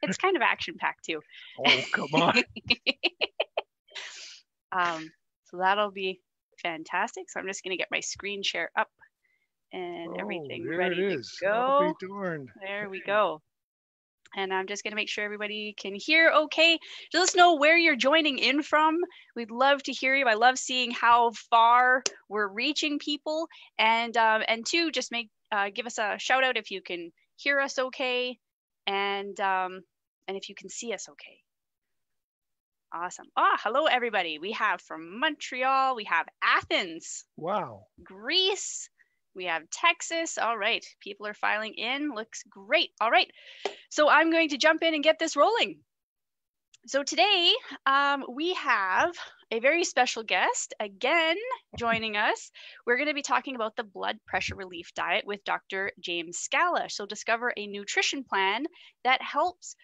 It's kind of action-packed too. Oh, come on. So that'll be fantastic. So I'm just going to get my screen share up and everything ready to go. I'll be darned. There we go. And I'm just going to make sure everybody can hear okay. Just let us know where you're joining in from. We'd love to hear you. I love seeing how far we're reaching people. And two, just give us a shout out if you can hear us okay, and if you can see us okay. Awesome. Hello everybody. We have from Montreal, we have Athens. Wow. Greece. We have Texas. All right. People are filing in. Looks great. All right. So I'm going to jump in and get this rolling. So today we have a very special guest again joining us. We're going to be talking about the blood pressure relief diet with Dr. James Scala. So discover a nutrition plan that helps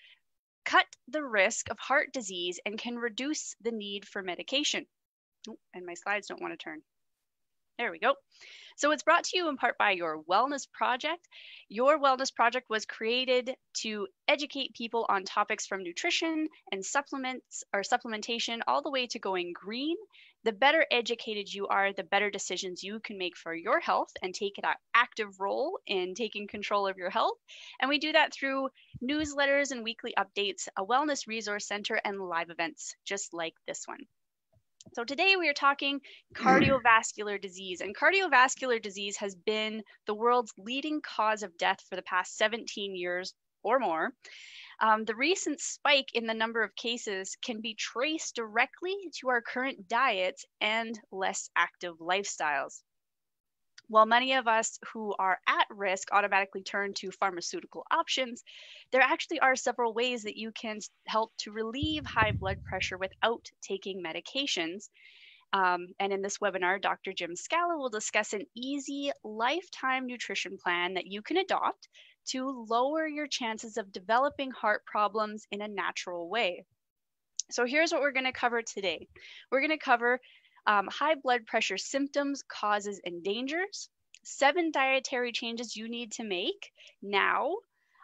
cut the risk of heart disease and can reduce the need for medication. And my slides don't want to turn. There we go. So it's brought to you in part by Your Wellness Project. Your Wellness Project was created to educate people on topics from nutrition and supplements or supplementation all the way to going green. The better educated you are, the better decisions you can make for your health and take an active role in taking control of your health. And we do that through newsletters and weekly updates, a wellness resource center, and live events just like this one. So today we are talking cardiovascular disease, and cardiovascular disease has been the world's leading cause of death for the past 17 years or more. The recent spike in the number of cases can be traced directly to our current diets and less active lifestyles. While many of us who are at risk automatically turn to pharmaceutical options, there actually are several ways that you can help to relieve high blood pressure without taking medications. And in this webinar, Dr. Jim Scala will discuss an easy lifetime nutrition plan that you can adopt to lower your chances of developing heart problems in a natural way. So here's what we're going to cover today. We're going to cover high blood pressure symptoms, causes, and dangers, 7 dietary changes you need to make now,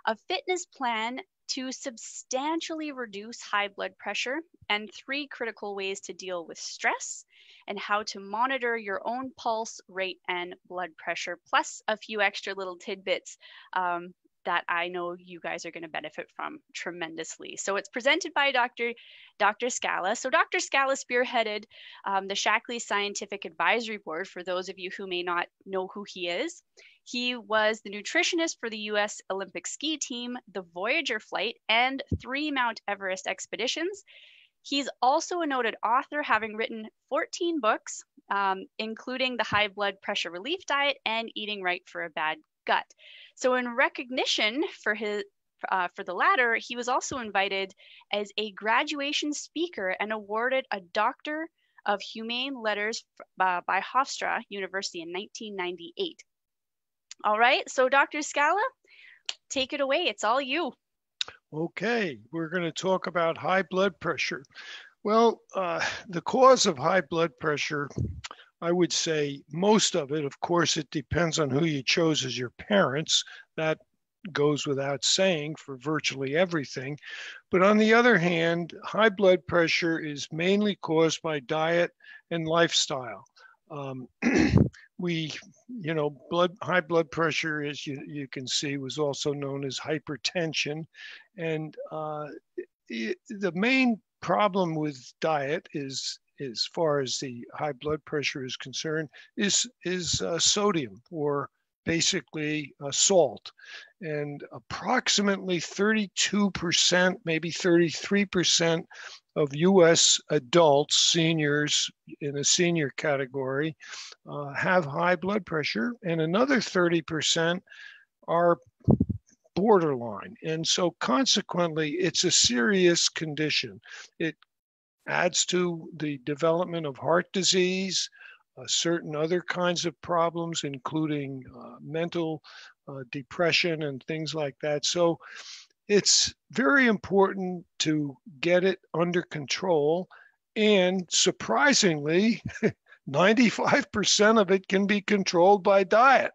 a fitness plan to substantially reduce high blood pressure, and 3 critical ways to deal with stress, and how to monitor your own pulse rate and blood pressure, plus a few extra little tidbits that I know you guys are going to benefit from tremendously. So it's presented by Dr. Scala. So Dr. Scala spearheaded the Shaklee Scientific Advisory Board, for those of you who may not know who he is. He was the nutritionist for the U.S. Olympic ski team, the Voyager flight, and 3 Mount Everest expeditions. He's also a noted author, having written 14 books, including The High Blood Pressure Relief Diet and Eating Right for a Bad Gut. So in recognition for the latter, he was also invited as a graduation speaker and awarded a Doctor of Humane Letters by Hofstra University in 1998. All right, so Dr. Scala, take it away. It's all you. Okay, we're going to talk about high blood pressure. Well, the cause of high blood pressure, I would say most of it, of course, it depends on who you chose as your parents. That goes without saying for virtually everything. But on the other hand, high blood pressure is mainly caused by diet and lifestyle. High blood pressure, as you can see, was also known as hypertension. And the main problem with diet is, as far as the high blood pressure is concerned, is sodium, or basically salt. And approximately 32%, maybe 33% of US adults, seniors in a senior category, have high blood pressure, and another 30% are borderline. And so consequently, it's a serious condition. It adds to the development of heart disease, certain other kinds of problems, including mental depression and things like that. So it's very important to get it under control. And surprisingly, 95% of it can be controlled by diet.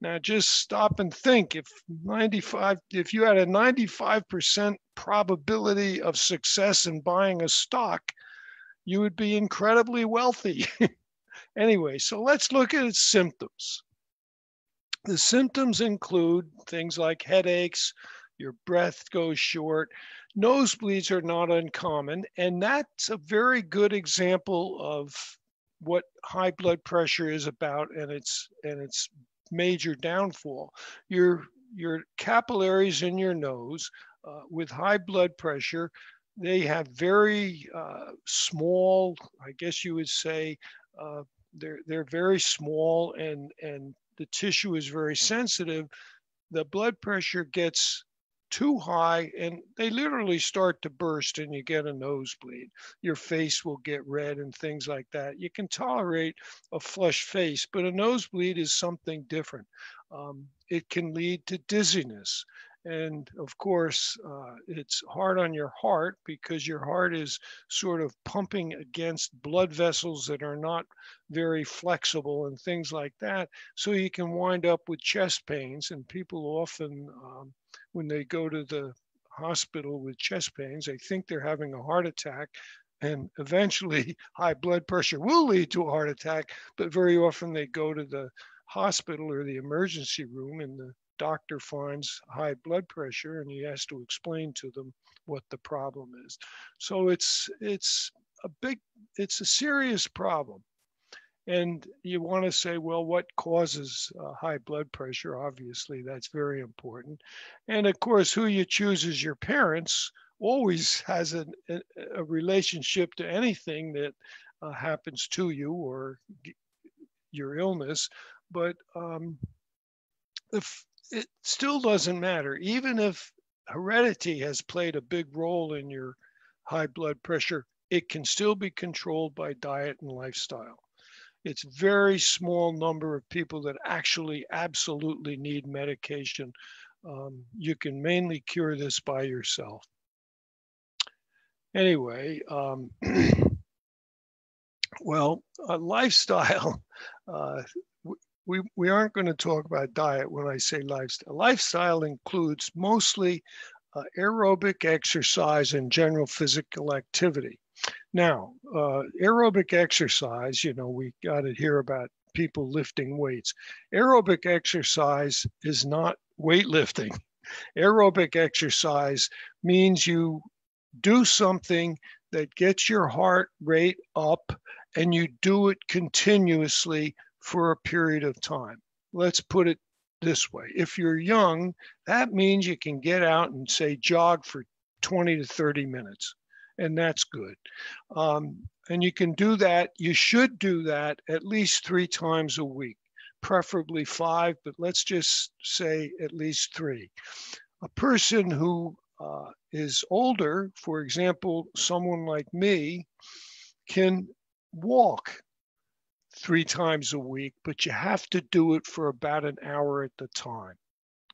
Now just stop and think. If you had a 95% probability of success in buying a stock, you would be incredibly wealthy. Anyway, so let's look at its symptoms. The symptoms include things like headaches, your breath goes short, nosebleeds are not uncommon, and that's a very good example of what high blood pressure is about and its major downfall. Your capillaries in your nose with high blood pressure, they have very small, I guess you would say, they're very small, and the tissue is very sensitive. The blood pressure gets too high and they literally start to burst and you get a nosebleed. Your face will get red and things like that. You can tolerate a flushed face, but a nosebleed is something different. It can lead to dizziness. And of course, it's hard on your heart because your heart is sort of pumping against blood vessels that are not very flexible and things like that. So you can wind up with chest pains. And people often, when they go to the hospital with chest pains, they think they're having a heart attack. And eventually, high blood pressure will lead to a heart attack. But very often they go to the hospital or the emergency room, and the doctor finds high blood pressure and he has to explain to them what the problem is. So it's a serious problem. And you want to say, well, what causes high blood pressure? Obviously, that's very important. And of course, who you choose as your parents always has a relationship to anything that happens to you or your illness. But it still doesn't matter. Even if heredity has played a big role in your high blood pressure, it can still be controlled by diet and lifestyle. It's very small number of people that actually absolutely need medication. You can mainly cure this by yourself. Anyway, well, lifestyle, we aren't going to talk about diet when I say lifestyle. Lifestyle includes mostly aerobic exercise and general physical activity. Now, aerobic exercise, we got to hear about people lifting weights. Aerobic exercise is not weightlifting. Aerobic exercise means you do something that gets your heart rate up and you do it continuously for a period of time. Let's put it this way. If you're young, that means you can get out and say jog for 20 to 30 minutes. And that's good. And you can do that. You should do that at least 3 times a week, preferably 5, but let's just say at least 3. A person who is older, for example, someone like me, can walk 3 times a week, but you have to do it for about an hour at the time.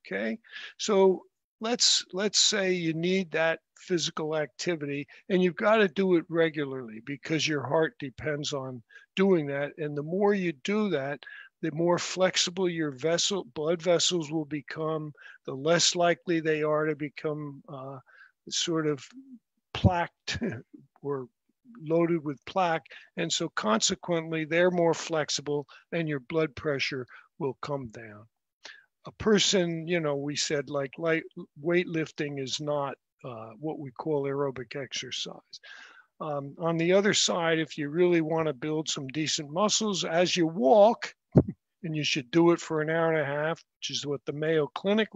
Okay, so let's say you need that physical activity and you've got to do it regularly because your heart depends on doing that. And the more you do that, the more flexible your blood vessels will become, the less likely they are to become sort of plaqued or loaded with plaque. And so consequently, they're more flexible and your blood pressure will come down. A person, we said like light weightlifting is not what we call aerobic exercise. On the other side, if you really want to build some decent muscles as you walk, and you should do it for an hour and a half, which is what the Mayo Clinic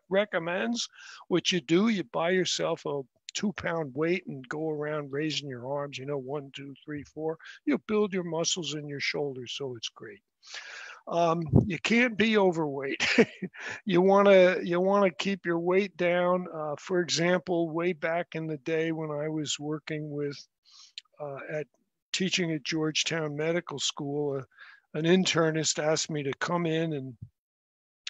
recommends. What you do, you buy yourself a 2-pound weight and go around raising your arms, 1, 2, 3, 4. You build your muscles in your shoulders, so it's great. You can't be overweight. You want to keep your weight down. For example, way back in the day when I was working with teaching at Georgetown Medical School, an internist asked me to come in and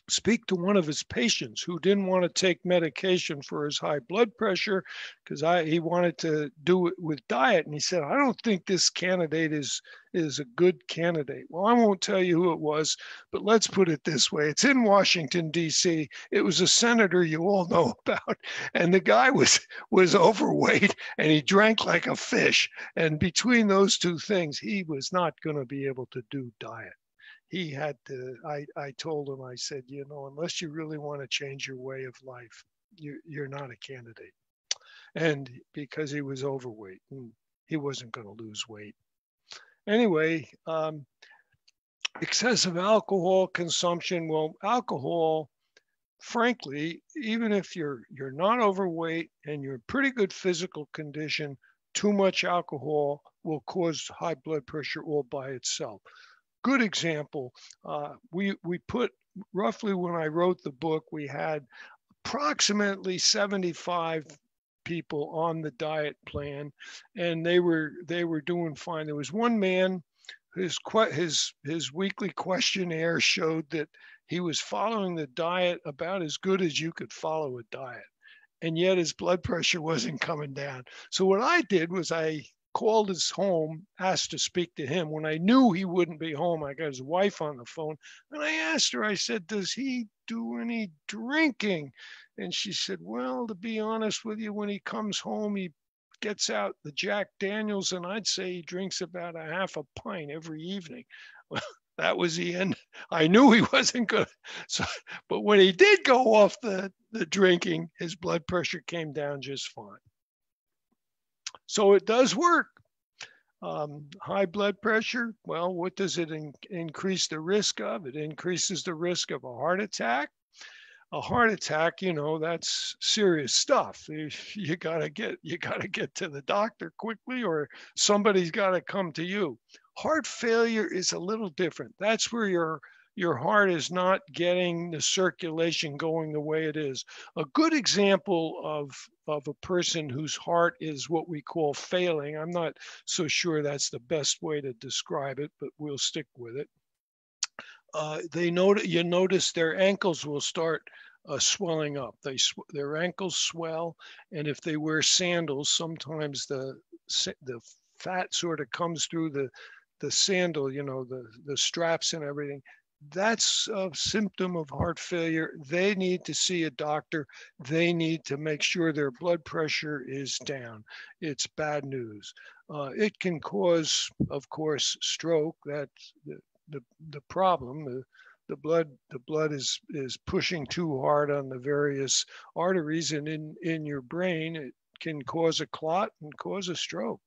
speak to one of his patients who didn't want to take medication for his high blood pressure because he wanted to do it with diet. And he said, I don't think this candidate is a good candidate. Well, I won't tell you who it was, but let's put it this way. It's in Washington, D.C. It was a senator you all know about. And the guy was overweight and he drank like a fish. And between those two things, he was not going to be able to do diet. He had to, I told him, I said, unless you really want to change your way of life, you're not a candidate. And because he was overweight and he wasn't going to lose weight. Anyway, excessive alcohol consumption. Well, alcohol, frankly, even if you're not overweight and you're in pretty good physical condition, too much alcohol will cause high blood pressure all by itself. Good example, we put roughly, when I wrote the book, we had approximately 75 people on the diet plan, and they were doing fine. There was one man, his weekly questionnaire showed that he was following the diet about as good as you could follow a diet, and yet his blood pressure wasn't coming down. So what I did was I called his home, asked to speak to him. When I knew he wouldn't be home, I got his wife on the phone, and I asked her, I said, does he do any drinking? And she said, well, to be honest with you, when he comes home, he gets out the Jack Daniels, and I'd say he drinks about a half a pint every evening. Well, that was the end. I knew he wasn't good. So, but when he did go off the drinking, his blood pressure came down just fine. So it does work. High blood pressure, well, what does it increase the risk of? It increases the risk of a heart attack. A heart attack, that's serious stuff. You gotta get to the doctor quickly, or somebody's got to come to you. Heart failure is a little different. That's where your heart is not getting the circulation going the way it is. A good example of a person whose heart is what we call failing. I'm not so sure that's the best way to describe it, but we'll stick with it. You notice their ankles will start swelling up. Their ankles swell, and if they wear sandals, sometimes the fat sort of comes through the sandal, the straps and everything. That's a symptom of heart failure. They need to see a doctor. They need to make sure their blood pressure is down. It's bad news. It can cause, of course, stroke. That's the problem. The blood is pushing too hard on the various arteries, and in your brain, it can cause a clot and cause a stroke.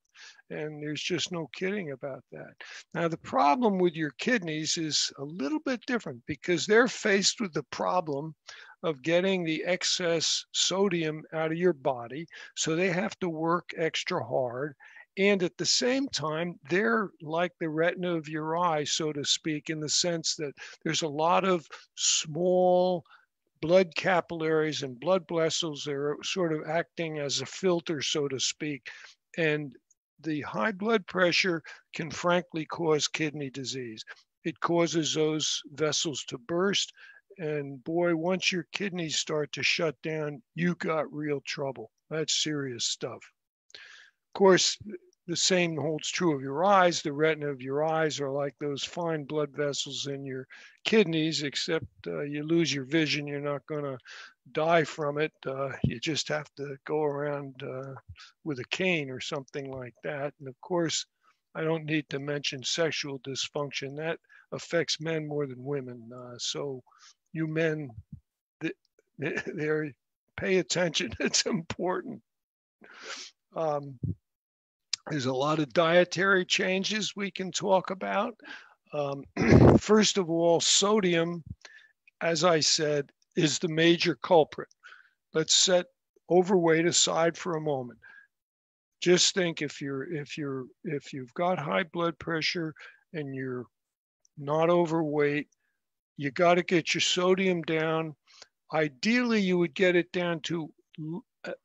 And there's just no kidding about that. Now, the problem with your kidneys is a little bit different because they're faced with the problem of getting the excess sodium out of your body. So they have to work extra hard. And at the same time, they're like the retina of your eye, so to speak, in the sense that there's a lot of small blood capillaries and blood vessels that are sort of acting as a filter, so to speak. And the high blood pressure can frankly cause kidney disease. It causes those vessels to burst. And boy, once your kidneys start to shut down, you got real trouble. That's serious stuff. Of course, the same holds true of your eyes. The retina of your eyes are like those fine blood vessels in your kidneys, except you lose your vision. You're not going to die from it. You just have to go around with a cane or something like that. And of course, I don't need to mention sexual dysfunction. That affects men more than women. So you men, pay attention. It's important. There's a lot of dietary changes we can talk about. First of all, sodium, as I said, is the major culprit. Let's set overweight aside for a moment. Just think if you've got high blood pressure and you're not overweight, you got to get your sodium down. Ideally, you would get it down to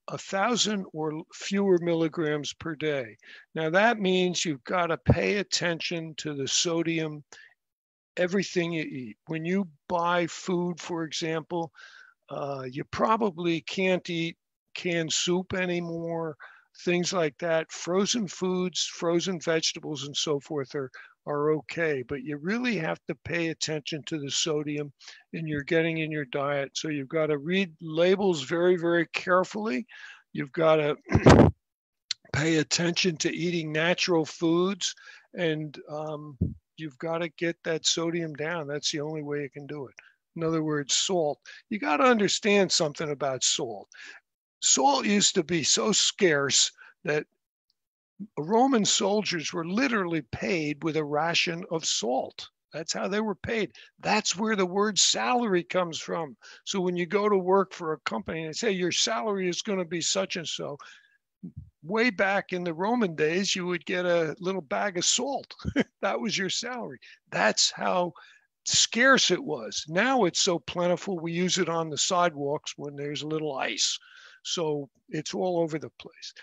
1,000 or fewer milligrams per day. Now that means you've got to pay attention to the sodium everything you eat. When you buy food, for example, you probably can't eat canned soup anymore, things like that. Frozen foods, frozen vegetables, and so forth are okay, but you really have to pay attention to the sodium and you're getting in your diet. So you've got to read labels very, very carefully. You've got to pay attention to eating natural foods, and you've got to get that sodium down. That's the only way you can do it. In other words, salt. You got to understand something about salt. Salt used to be so scarce that Roman soldiers were literally paid with a ration of salt. That's how they were paid. That's where the word salary comes from. So when you go to work for a company and they say your salary is going to be such and so, way back in the Roman days, you would get a little bag of salt. That was your salary. That's how scarce it was. Now it's so plentiful, we use it on the sidewalks when there's a little ice. So it's all over the place.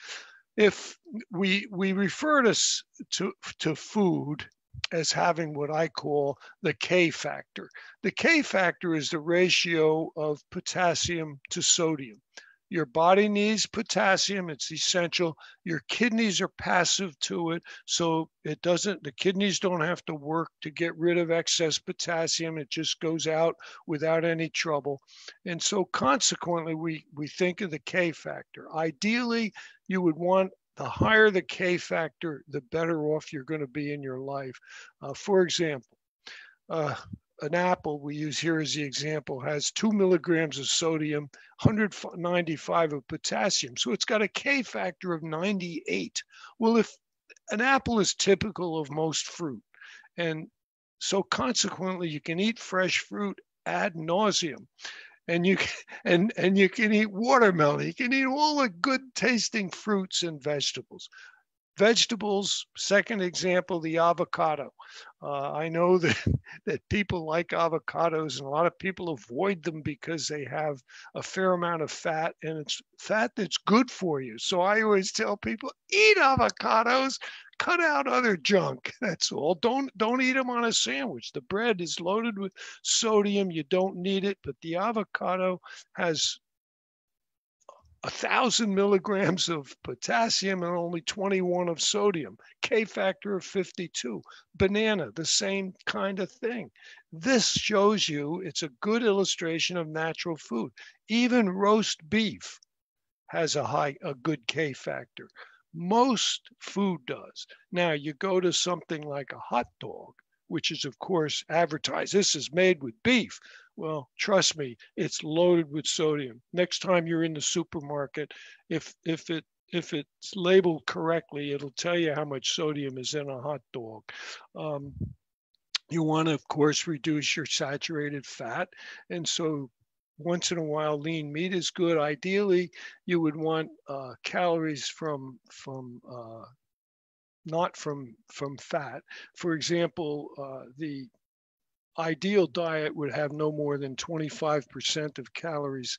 If we refer to food as having what I call the K factor. The K factor is the ratio of potassium to sodium. Your body needs potassium, it's essential. Your kidneys are passive to it, so the kidneys don't have to work to get rid of excess potassium. It just goes out without any trouble. And so consequently, we think of the K factor. Ideally, you would want the higher the K factor, the better off you're going to be in your life. For example, an apple we use here as the example has 2 milligrams of sodium, 195 of potassium. So it's got a K factor of 98. Well, if an apple is typical of most fruit, and so consequently you can eat fresh fruit ad nauseum. And you can, and you can eat watermelon. You can eat all the good tasting fruits and vegetables. Vegetables, second example, the avocado. I know that people like avocados and a lot of people avoid them because they have a fair amount of fat, and it's fat that's good for you. So I always tell people, eat avocados, cut out other junk. That's all. Don't eat them on a sandwich. The bread is loaded with sodium. You don't need it, but the avocado has 1,000 milligrams of potassium and only 21 of sodium, K factor of 52. Banana, the same kind of thing. This shows you it's a good illustration of natural food. Even roast beef has a good K factor. Most food does. Now you go to something like a hot dog, which is of course advertised. This is made with beef. Well, trust me, it's loaded with sodium. Next time you're in the supermarket, if it's labeled correctly, it'll tell you how much sodium is in a hot dog. You want to, of course, reduce your saturated fat. And so once in a while, lean meat is good. Ideally, you would want calories not from fat. For example, the ideal diet would have no more than 25% of calories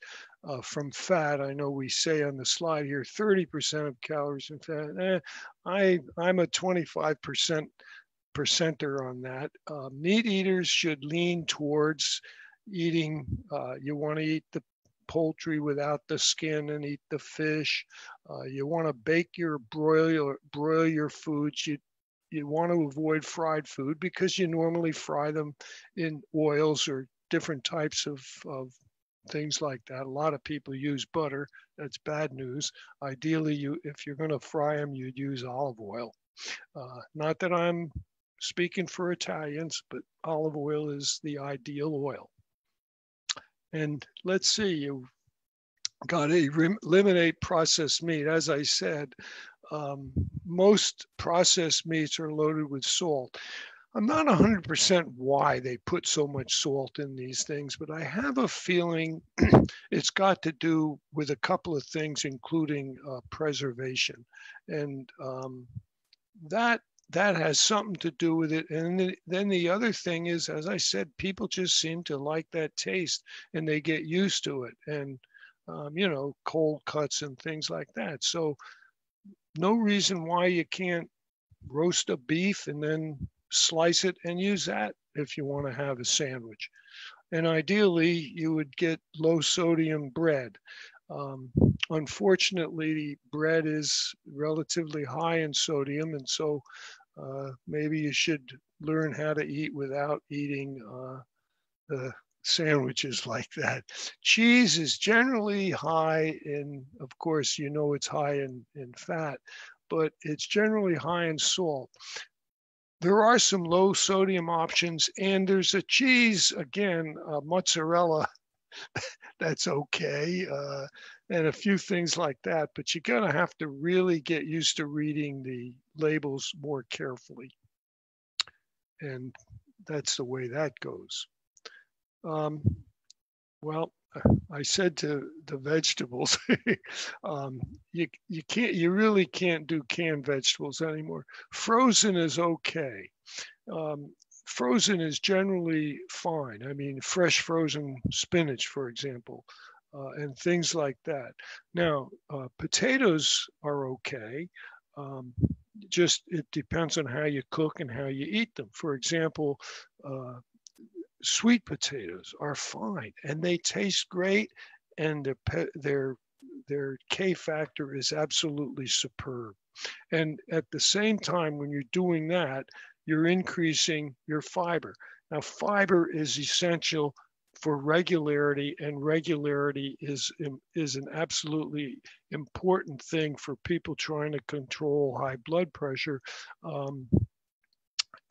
from fat. I know we say on the slide here 30% of calories from fat. I'm a 25% percenter on that. Meat eaters should lean towards eating. You want to eat the poultry without the skin and eat the fish. You want to bake your broil your foods. You want to avoid fried food because you normally fry them in oils or different types of things like that. A lot of people use butter. That's bad news. Ideally, if you're going to fry them, you'd use olive oil. Not that I'm speaking for Italians, but olive oil is the ideal oil. And let's see, you got to eliminate processed meat. As I said, most processed meats are loaded with salt. I'm not 100% why they put so much salt in these things, but I have a feeling it's got to do with a couple of things, including preservation. And that has something to do with it. And then the other thing is, as I said, people just seem to like that taste and they get used to it. And, cold cuts and things like that. So no reason why you can't roast a beef and then slice it and use that if you want to have a sandwich. And ideally, you would get low sodium bread. Unfortunately, bread is relatively high in sodium, and so maybe you should learn how to eat without eating the sandwiches like that. Cheese is generally high in, of course, you know it's high in fat, but it's generally high in salt. There are some low sodium options, and there's a cheese, again, mozzarella, that's okay, and a few things like that, but you're gonna have to really get used to reading the labels more carefully. And that's the way that goes. Well, I said to the vegetables, you really can't do canned vegetables anymore. Frozen is okay. Frozen is generally fine. I mean, fresh frozen spinach, for example, and things like that. Now, potatoes are okay. Just it depends on how you cook and how you eat them. For example, sweet potatoes are fine and they taste great, and their K factor is absolutely superb. And at the same time, when you're doing that, you're increasing your fiber. Now, fiber is essential for regularity, and regularity is an absolutely important thing for people trying to control high blood pressure. And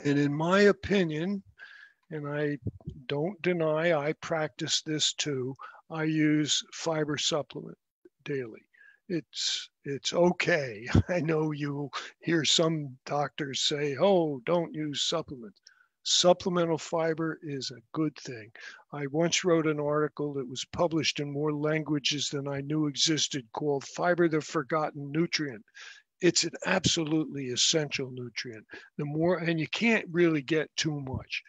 in my opinion, and I don't deny I practice this too, I use fiber supplement daily. It's okay. I know you hear some doctors say, oh, don't use supplements. Supplemental fiber is a good thing. I once wrote an article that was published in more languages than I knew existed called Fiber, the Forgotten Nutrient. It's an absolutely essential nutrient. The more, and you can't really get too much.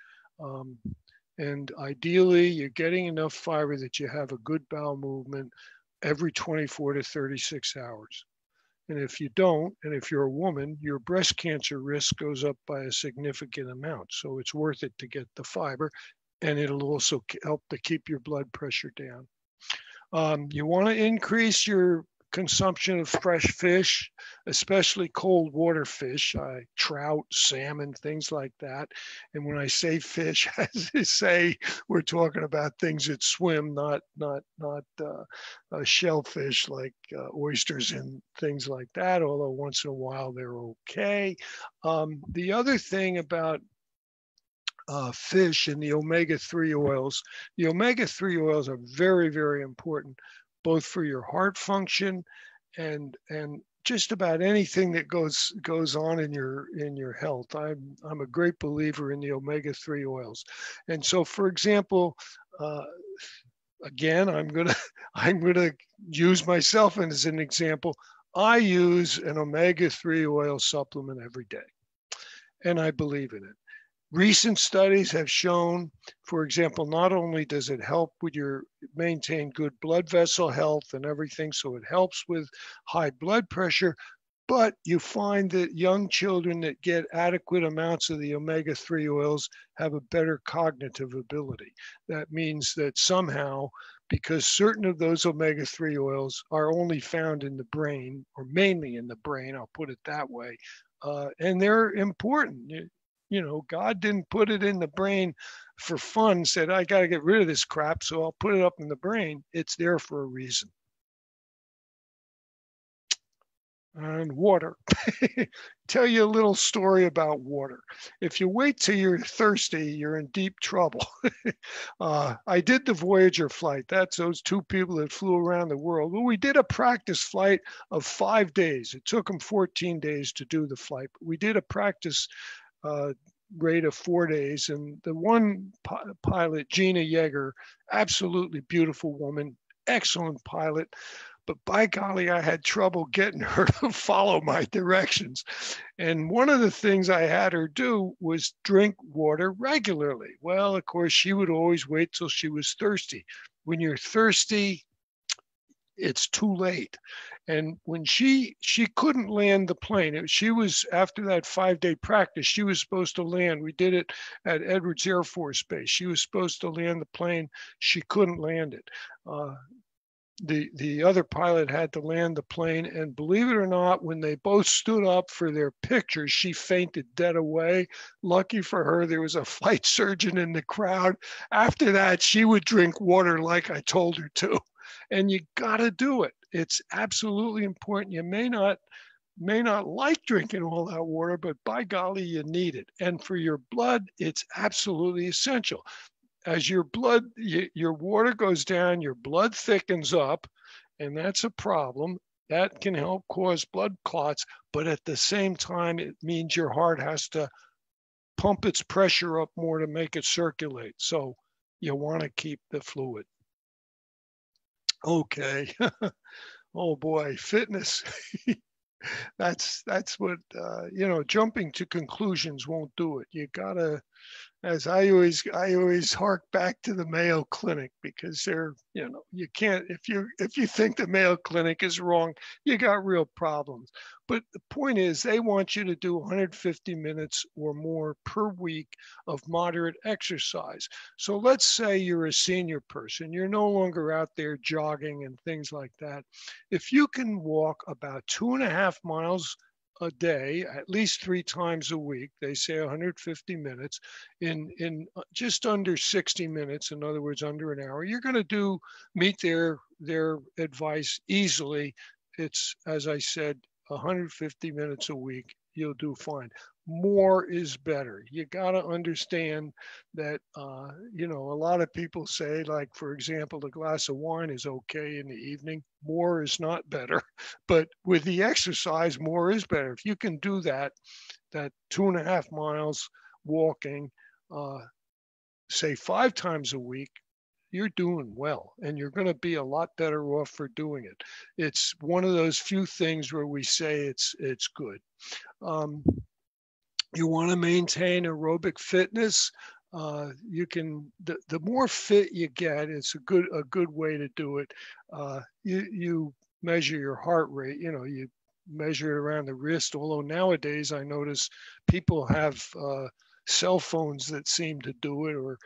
And ideally, you're getting enough fiber that you have a good bowel movement every 24 to 36 hours. And if you don't, and if you're a woman, your breast cancer risk goes up by a significant amount. So it's worth it to get the fiber, and it'll also help to keep your blood pressure down. You want to increase your consumption of fresh fish, especially cold water fish, trout, salmon, things like that. And when I say fish, as I say, we're talking about things that swim, not shellfish like oysters and things like that, although once in a while they're okay. The other thing about fish and the omega-3 oils, the omega-3 oils are very, very important, both for your heart function and just about anything that goes on in your health. I'm a great believer in the omega-3 oils. And so, for example, again, I'm gonna use myself as an example. I use an omega-3 oil supplement every day, and I believe in it. Recent studies have shown, for example, not only does it help with your maintain good blood vessel health and everything, so it helps with high blood pressure, but you find that young children that get adequate amounts of the omega-3 oils have a better cognitive ability. That means that somehow, because certain of those omega-3 oils are only found in the brain, or mainly in the brain, I'll put it that way, and they're important. You know, God didn't put it in the brain for fun, said, I got to get rid of this crap, so I'll put it up in the brain. It's there for a reason. And water. Tell you a little story about water. If you wait till you're thirsty, you're in deep trouble. I did the Voyager flight. That's those two people that flew around the world. Well, we did a practice flight of 5 days. It took them 14 days to do the flight, but we did a practice rate of 4 days. And the one pilot, Gina Yeager, absolutely beautiful woman, excellent pilot. But by golly, I had trouble getting her to follow my directions. And one of the things I had her do was drink water regularly. Well, of course, she would always wait till she was thirsty. When you're thirsty, it's too late. And when she couldn't land the plane, she was, after that 5-day practice, she was supposed to land. We did it at Edwards Air Force Base. She was supposed to land the plane. She couldn't land it. The other pilot had to land the plane, and believe it or not, when they both stood up for their pictures, she fainted dead away. Lucky for her, there was a flight surgeon in the crowd. After that, she would drink water like I told her to. And you got to do it. It's absolutely important. You may not like drinking all that water, but by golly, you need it. And for your blood, it's absolutely essential. As your water goes down, your blood thickens up, and that's a problem. That can help cause blood clots, but at the same time, it means your heart has to pump its pressure up more to make it circulate. So you want to keep the fluid. Okay. Oh boy, fitness. That's what, jumping to conclusions won't do it. You gotta, as I always hark back to the Mayo Clinic, because you can't, if you think the Mayo Clinic is wrong, you got real problems. But the point is, they want you to do 150 minutes or more per week of moderate exercise. So let's say you're a senior person, you're no longer out there jogging and things like that. If you can walk about 2.5 miles a day, at least 3 times a week, they say 150 minutes in just under 60 minutes, in other words, under an hour, you're going to meet their advice easily. It's, as I said, 150 minutes a week, you'll do fine. More is better. You got to understand that, a lot of people say, like, for example, a glass of wine is okay in the evening. More is not better. But with the exercise, more is better. If you can do that 2.5 miles walking, say 5 times a week, you're doing well, and you're going to be a lot better off for doing it. It's one of those few things where we say it's good. You want to maintain aerobic fitness. The more fit you get, it's a good way to do it. You measure your heart rate. You measure it around the wrist. Although nowadays I notice people have cell phones that seem to do it, or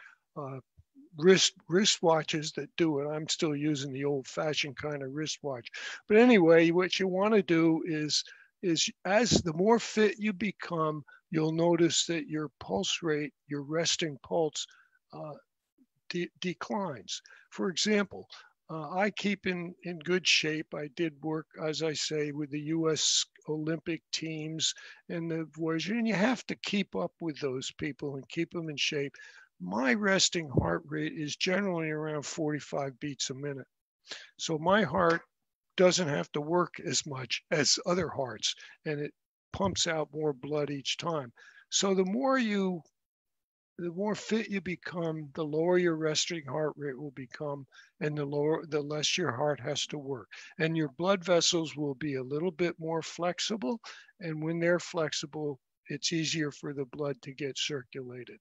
wristwatches that do it. I'm still using the old-fashioned kind of wristwatch. But anyway, what you want to do is as the more fit you become, you'll notice that your pulse rate, your resting pulse, declines. For example, I keep in good shape. I did work, as I say, with the U.S. Olympic teams and the Voyager, and you have to keep up with those people and keep them in shape. My resting heart rate is generally around 45 beats a minute. So my heart doesn't have to work as much as other hearts, and it pumps out more blood each time. So the more fit you become, the lower your resting heart rate will become, and the less your heart has to work. And your blood vessels will be a little bit more flexible, and when they're flexible, it's easier for the blood to get circulated.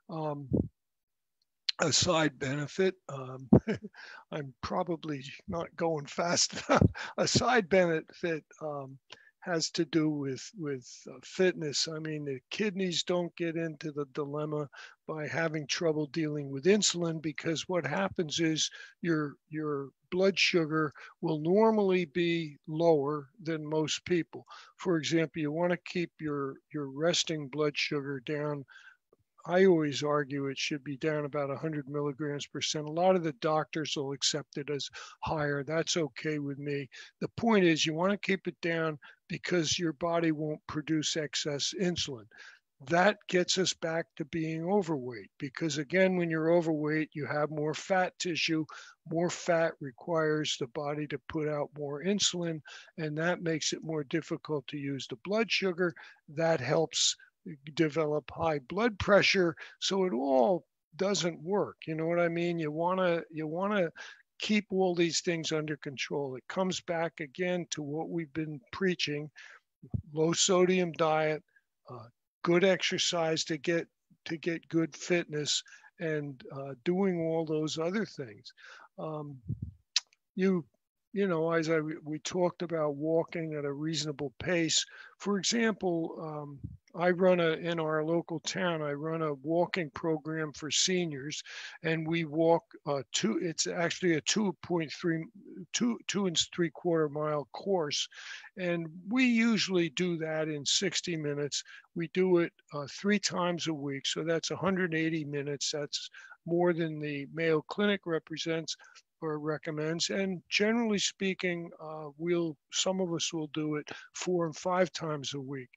A side benefit, I'm probably not going fast enough. A side benefit has to do with fitness. I mean, the kidneys don't get into the dilemma by having trouble dealing with insulin, because what happens is your blood sugar will normally be lower than most people. For example, you want to keep your resting blood sugar down. I always argue it should be down about 100 milligrams percent. A lot of the doctors will accept it as higher. That's okay with me. The point is, you want to keep it down because your body won't produce excess insulin. That gets us back to being overweight, because again, when you're overweight, you have more fat tissue. More fat requires the body to put out more insulin, and that makes it more difficult to use the blood sugar. That helps develop high blood pressure. So it all doesn't work. You know what I mean? You want to keep all these things under control. It comes back again to what we've been preaching: low sodium diet, good exercise to get good fitness, and doing all those other things. as we talked about walking at a reasonable pace. For example, in our local town, I run a walking program for seniors, and we walk it's actually a 2.3 course. And we usually do that in 60 minutes. We do it 3 times a week. So that's 180 minutes. That's more than the Mayo Clinic represents or recommends. And generally speaking, some of us will do it 4 and 5 times a week.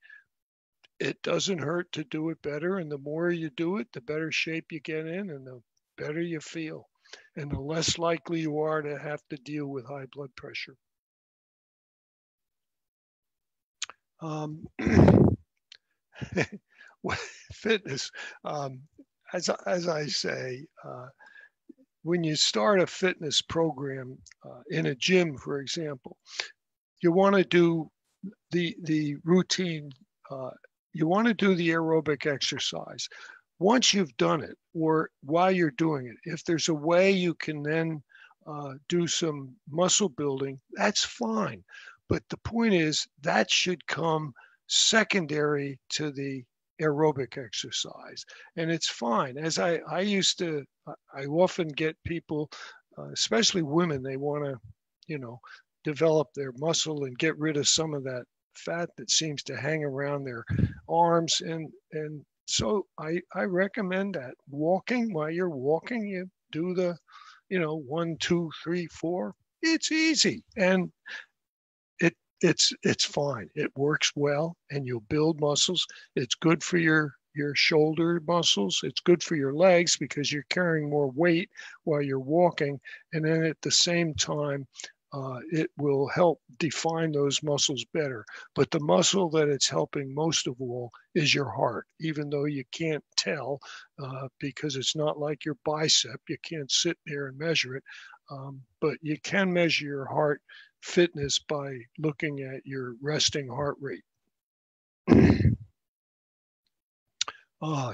It doesn't hurt to do it better. And the more you do it, the better shape you get in and the better you feel. And the less likely you are to have to deal with high blood pressure. Fitness, as I say, when you start a fitness program in a gym, for example, you want to do the routine. You want to do the aerobic exercise. Once you've done it, or while you're doing it, if there's a way you can then do some muscle building, that's fine. But the point is that should come secondary to the aerobic exercise. And it's fine. As I often get people, especially women, they want to, develop their muscle and get rid of some of that fat that seems to hang around their arms. And so I recommend that walking. While you're walking, you do the, 1, 2, 3, 4. It's easy. And it's fine. It works well, and you'll build muscles. It's good for your shoulder muscles. It's good for your legs because you're carrying more weight while you're walking. And then at the same time, it will help define those muscles better. But the muscle that it's helping most of all is your heart, even though you can't tell because it's not like your bicep. You can't sit there and measure it. But you can measure your heart fitness by looking at your resting heart rate.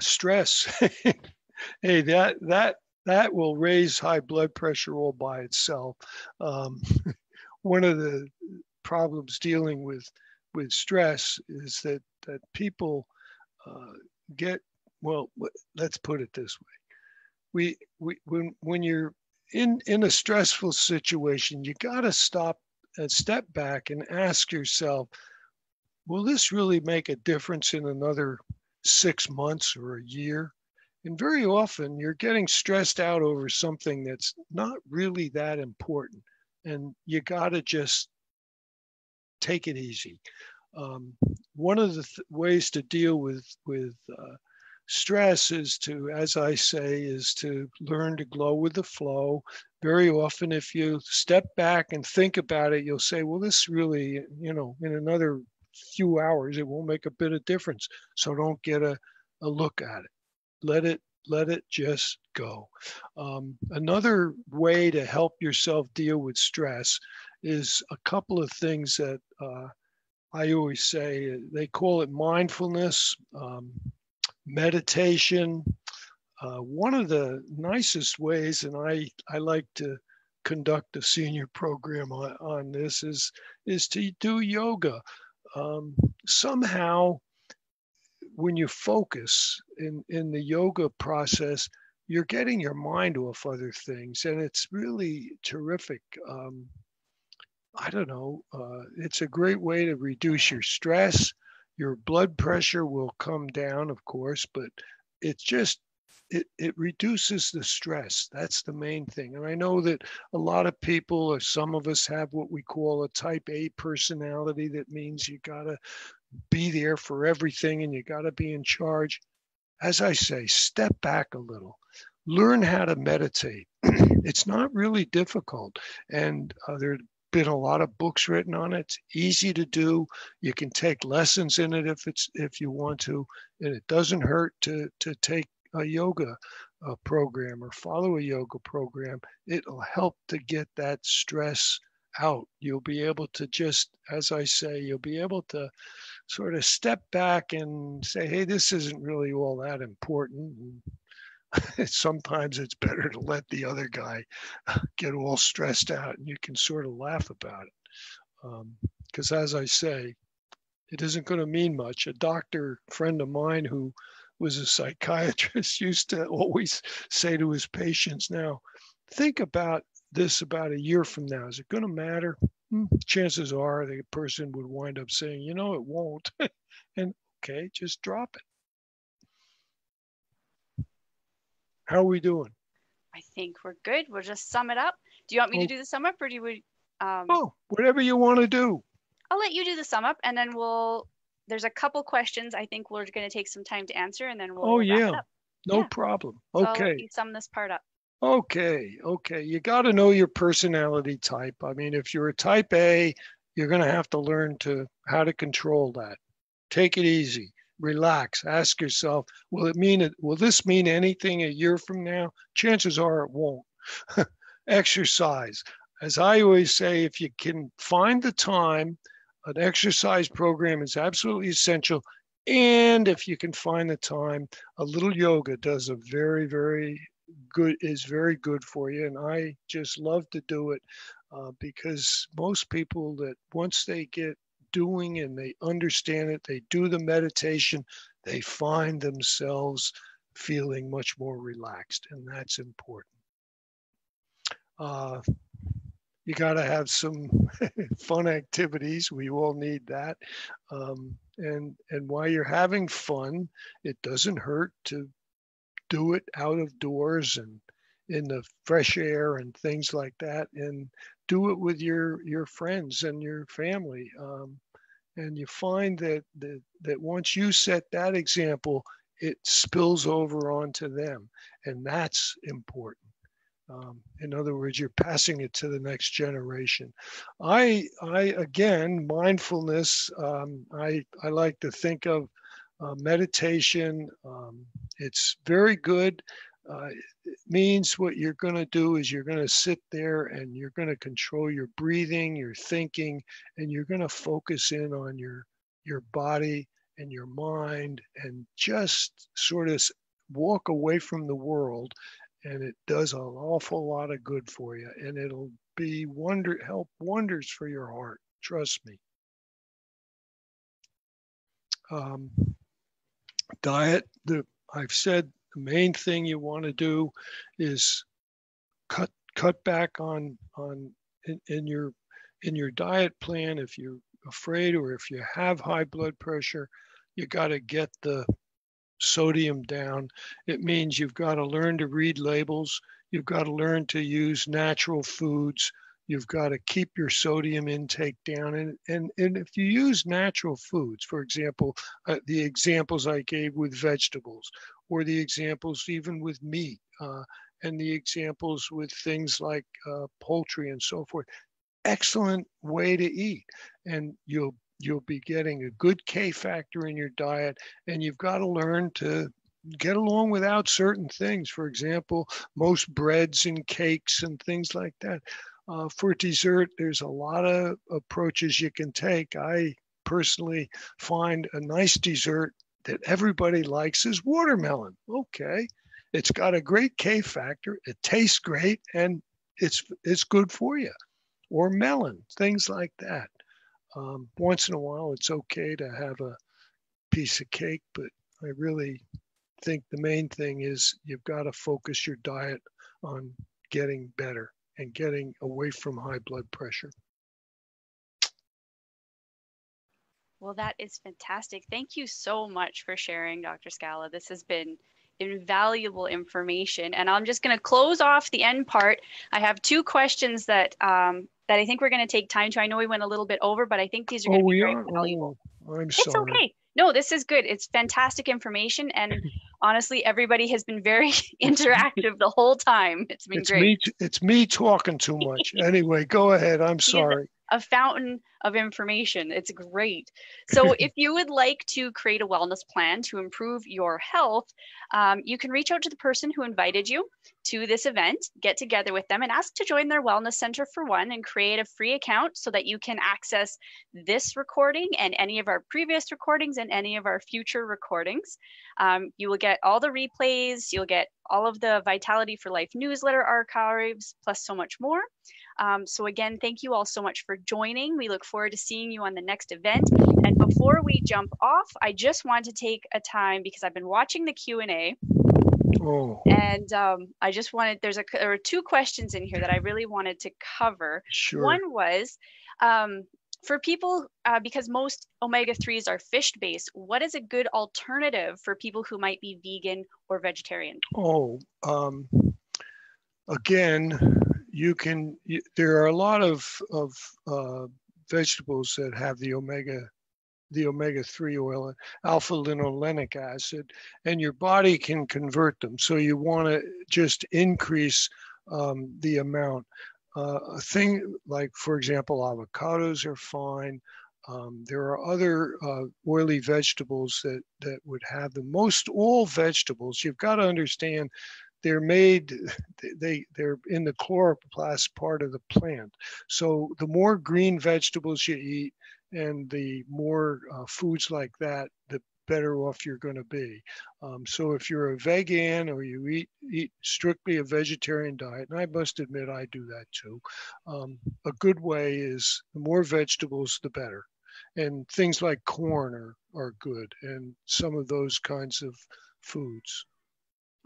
Stress. Hey, that will raise high blood pressure all by itself. One of the problems dealing with stress is that people get, well, let's put it this way. When you're in a stressful situation, you got to stop and step back and ask yourself, will this really make a difference in another 6 months or a year? And very often you're getting stressed out over something that's not really that important. And you got to just take it easy. One of the ways to deal with stress is to, as I say, is to learn to go with the flow. Very often, if you step back and think about it, you'll say, well, this really, in another few hours, it won't make a bit of difference. So don't get a look at it. Let it just go. Another way to help yourself deal with stress is a couple of things that I always say. They call it mindfulness, meditation. One of the nicest ways, and I like to conduct a senior program on this, is to do yoga. Somehow, when you focus in the yoga process, you're getting your mind off other things, and it's really terrific. I don't know. It's a great way to reduce your stress. Your blood pressure will come down, of course, but it's just it reduces the stress. That's the main thing. And I know that a lot of people, or some of us, have what we call a type A personality. That means you gotta be there for everything and you gotta be in charge. As I say, step back a little. Learn how to meditate. It's not really difficult, and there have been a lot of books written on it. It's easy to do. You can take lessons in it if you want to, and it doesn't hurt to take a yoga program or follow a yoga program. It'll help to get that stress out. You'll be able to just, as I say, you'll be able to sort of step back and say, hey, this isn't really all that important. sometimes it's better to let the other guy get all stressed out, and you can sort of laugh about it. Because as I say, it isn't going to mean much. A doctor friend of mine who was a psychiatrist used to always say to his patients, now, think about this about a year from now. Is it going to matter? Chances are the person would wind up saying, it won't. And okay, just drop it. How are we doing? I think we're good. We'll just sum it up. Do you want me to do the sum up, or do you whatever you want to do. I'll let you do the sum up, and then there's a couple questions I think we're going to take some time to answer, and then we'll wrap it up. No problem. So okay. I'll let you sum this part up. Okay. You got to know your personality type. I mean, if you're a type A, you're going to have to learn how to control that. Take it easy. Relax. Ask yourself, will this mean anything a year from now? Chances are it won't. Exercise. As I always say, if you can find the time, an exercise program is absolutely essential. And if you can find the time, a little yoga is very good for you. And I just love to do it because most people that once they get doing and they understand it, they do the meditation, they find themselves feeling much more relaxed. And that's important. You got to have some fun activities. We all need that. And while you're having fun, it doesn't hurt to do it out of doors and in the fresh air and things like that. And do it with your friends and your family. And you find that once you set that example, it spills over onto them. And that's important. In other words, you're passing it to the next generation. Again, mindfulness, I like to think of meditation. It's very good. It means what you're going to do is you're going to sit there and you're going to control your breathing, your thinking, and you're going to focus in on your body and your mind and just sort of walk away from the world. And it does an awful lot of good for you, and it'll help wonders for your heart. Trust me. Diet. I've said the main thing you want to do is cut back in your diet plan. If you're afraid or if you have high blood pressure, you got to get the sodium down. It means you've got to learn to read labels. You've got to learn to use natural foods. You've got to keep your sodium intake down. And if you use natural foods, for example, the examples I gave with vegetables, or the examples even with meat, and the examples with things like poultry and so forth, excellent way to eat. And you'll be getting a good K factor in your diet, and you've got to learn to get along without certain things. For example, most breads and cakes and things like that. For dessert, there's a lot of approaches you can take. I personally find a nice dessert that everybody likes is watermelon. Okay, it's got a great K factor, it tastes great, and it's good for you. Or melon, things like that. Once in a while, it's okay to have a piece of cake, but I really think the main thing is you've got to focus your diet on getting better and getting away from high blood pressure. Well, that is fantastic. Thank you so much for sharing, Dr. Scala. This has been invaluable information. And I'm just going to close off the end part. I have two questions that I think we're going to take time to. I know we went a little bit over, but I think these are going to be very valuable. I'm sorry. It's okay. No, this is good. It's fantastic information. And honestly, everybody has been very interactive the whole time. It's been great. It's me talking too much. Anyway, go ahead. I'm sorry. A fountain of information. It's great. So if you would like to create a wellness plan to improve your health, you can reach out to the person who invited you to this event, get together with them and ask to join their wellness center for one, and create a free account so that you can access this recording and any of our previous recordings and any of our future recordings. You will get all the replays, you'll get all of the Vitality for Life newsletter archives, plus so much more. So again, thank you all so much for joining. We look forward to seeing you on the next event. And before we jump off, I just want to take a time, because I've been watching the Q&A. Oh. And I just wanted, there are two questions in here that I really wanted to cover. Sure. One was, for people, because most omega-3s are fish-based, what is a good alternative for people who might be vegan or vegetarian? Oh, again, there are a lot of vegetables that have the omega-3 oil, alpha linolenic acid, and your body can convert them. So you want to just increase the amount. A thing like, for example, avocados are fine. There are other oily vegetables that would have them. Most all vegetables, you've got to understand, they're made, they're in the chloroplast part of the plant. So the more green vegetables you eat and the more foods like that, the better off you're going to be. So if you're a vegan or you eat strictly a vegetarian diet, and I must admit I do that too, a good way is the more vegetables, the better. And things like corn are good, and some of those kinds of foods.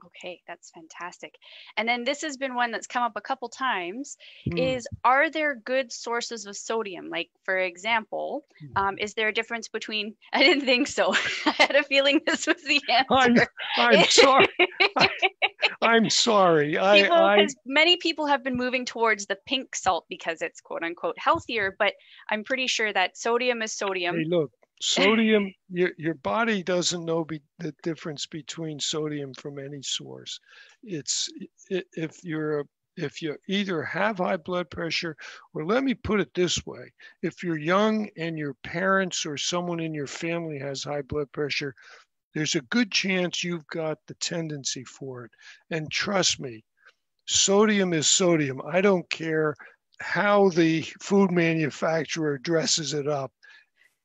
Okay, that's fantastic. And then this has been one that's come up a couple times, is, are there good sources of sodium? Like, for example, is there a difference between, I didn't think so. I had a feeling this was the answer. I'm sorry. I'm sorry. Many people have been moving towards the pink salt because it's quote unquote healthier, but I'm pretty sure that sodium is sodium. Hey, look. Sodium, your body doesn't know the difference between sodium from any source. If you either have high blood pressure, or let me put it this way, if you're young and your parents or someone in your family has high blood pressure, there's a good chance you've got the tendency for it. And trust me, sodium is sodium. I don't care how the food manufacturer dresses it up.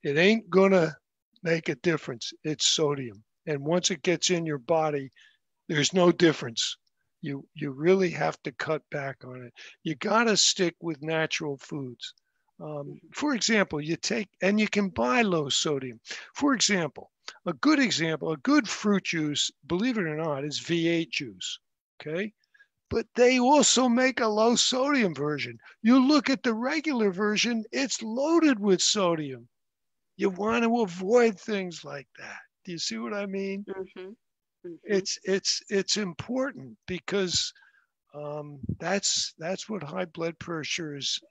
It ain't gonna make a difference. It's sodium. And once it gets in your body, there's no difference. You really have to cut back on it. You gotta stick with natural foods. For example, you can buy low sodium. For example, a good fruit juice, believe it or not, is V8 juice, okay? But they also make a low sodium version. You look at the regular version, it's loaded with sodium. You want to avoid things like that. Do you see what I mean? Mm-hmm. It's important, because that's what high blood pressure is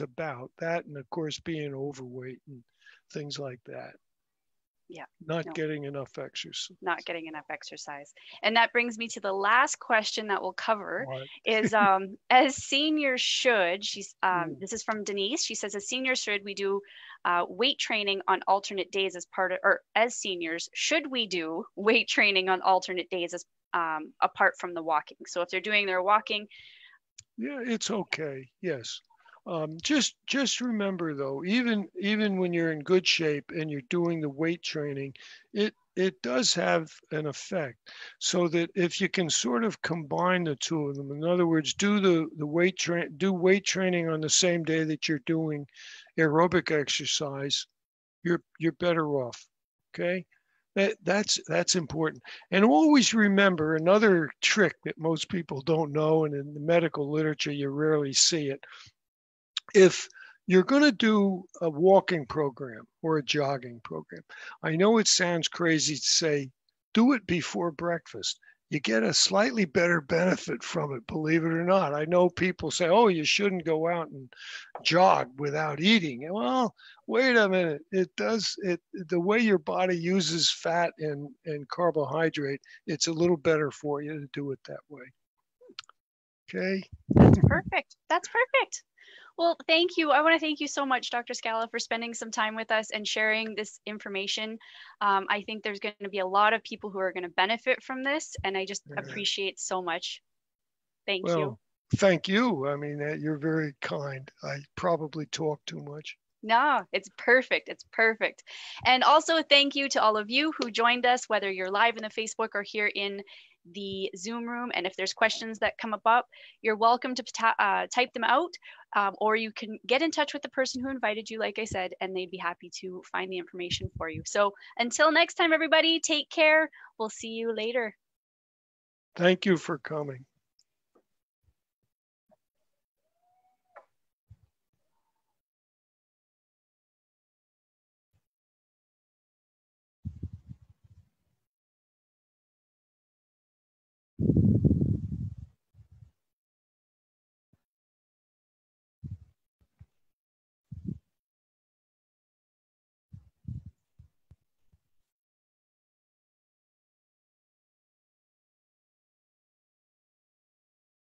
about. That, and of course being overweight and things like that. Yeah. Not getting enough exercise. Not getting enough exercise. And that brings me to the last question that we'll cover is, as seniors should, this is from Denise. She says, as seniors, should we do weight training on alternate days as part of, or as seniors, should we do weight training on alternate days as apart from the walking? So if they're doing their walking. Yeah, it's okay. Yes. Just remember though, even when you're in good shape and you're doing the weight training, it does have an effect. So that if you can sort of combine the two of them, in other words, do weight training on the same day that you're doing aerobic exercise, you're better off. Okay. That's important. And always remember another trick that most people don't know, and in the medical literature you rarely see it. If you're going to do a walking program or a jogging program, I know it sounds crazy to say, do it before breakfast. You get a slightly better benefit from it, believe it or not. I know people say, oh, you shouldn't go out and jog without eating. Well, wait a minute. The way your body uses fat and carbohydrate, it's a little better for you to do it that way. Okay. That's perfect. That's perfect. Well, thank you. I want to thank you so much, Dr. Scala, for spending some time with us and sharing this information. I think there's going to be a lot of people who are going to benefit from this, and I just appreciate so much. Thank you. Well, thank you. I mean, you're very kind. I probably talk too much. No, it's perfect. It's perfect. And also thank you to all of you who joined us, whether you're live in the Facebook or here in the Zoom room. And if there's questions that come up, you're welcome to type them out, or you can get in touch with the person who invited you, like I said, and they'd be happy to find the information for you. So until next time, everybody, take care. We'll see you later. Thank you for coming.